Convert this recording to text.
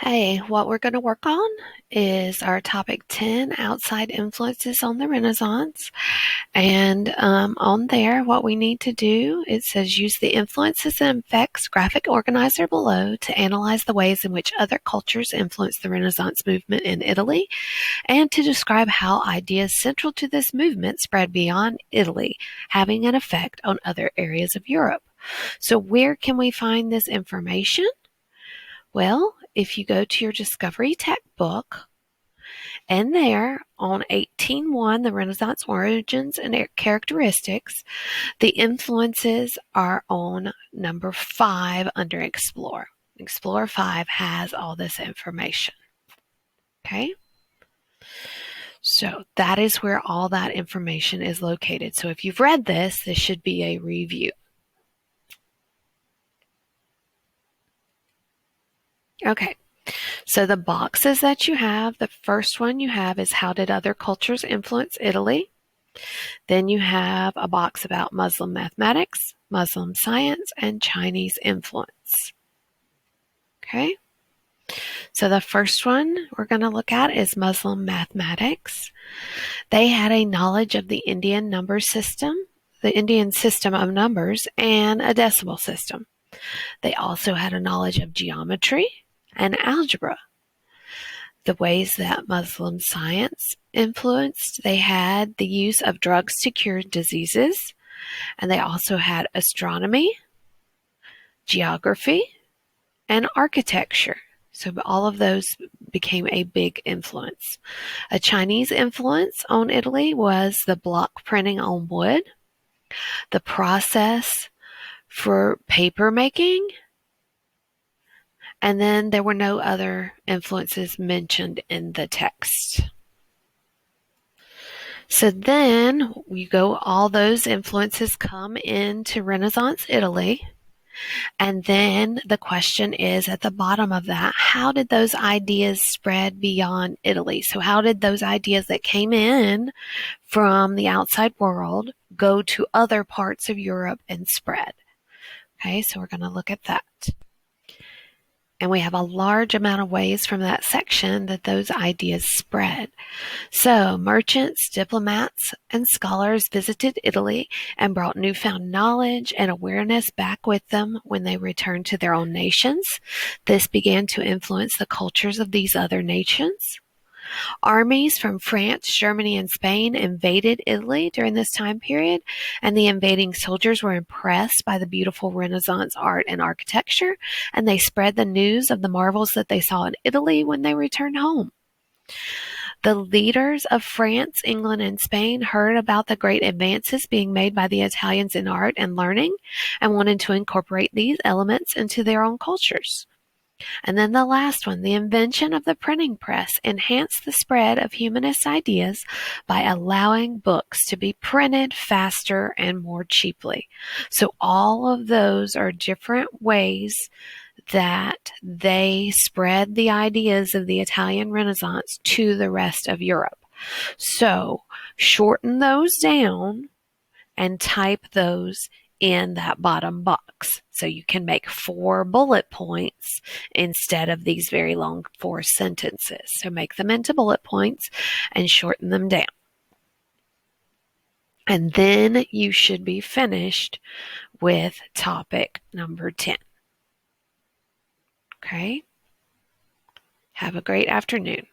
Hey, what we're going to work on is our topic 10, outside influences on the Renaissance. And on there, what we need to do, it says use the influences and effects graphic organizer below to analyze the ways in which other cultures influenced the Renaissance movement in Italy and to describe how ideas central to this movement spread beyond Italy, having an effect on other areas of Europe. So where can we find this information? Well, if you go to your Discovery Tech book, and there on 18.1, the Renaissance origins and characteristics, the influences are on number 5 under Explore. Explore 5 has all this information. Okay? So that is where all that information is located. So if you've read this, this should be a review. Okay. So the boxes that you have, the first one you have is how did other cultures influence Italy? Then you have a box about Muslim mathematics, Muslim science, and Chinese influence. Okay? So the first one we're going to look at is Muslim mathematics. They had a knowledge of the Indian number system, the Indian system of numbers, and a decimal system. They also had a knowledge of geometry and algebra. The ways that Muslim science influenced, they had the use of drugs to cure diseases, and they also had astronomy, geography, and architecture. So all of those became a big influence. A Chinese influence on Italy was the block printing on wood, the process for paper making, and then there were no other influences mentioned in the text. So then you go, all those influences come into Renaissance Italy. And then the question is at the bottom of that, how did those ideas spread beyond Italy? So how did those ideas that came in from the outside world go to other parts of Europe and spread? Okay, so we're going to look at that. And we have a large amount of ways from that section that those ideas spread. So merchants, diplomats, and scholars visited Italy and brought newfound knowledge and awareness back with them when they returned to their own nations. This began to influence the cultures of these other nations. Armies from France, Germany, and Spain invaded Italy during this time period, and the invading soldiers were impressed by the beautiful Renaissance art and architecture, and they spread the news of the marvels that they saw in Italy when they returned home. The leaders of France, England, and Spain heard about the great advances being made by the Italians in art and learning and wanted to incorporate these elements into their own cultures. And then the last one, the invention of the printing press enhanced the spread of humanist ideas by allowing books to be printed faster and more cheaply. So all of those are different ways that they spread the ideas of the Italian Renaissance to the rest of Europe. So shorten those down and type those in that bottom box. So you can make 4 bullet points instead of these very long 4 sentences. So make them into bullet points and shorten them down. And then you should be finished with topic number 10. Okay? Have a great afternoon.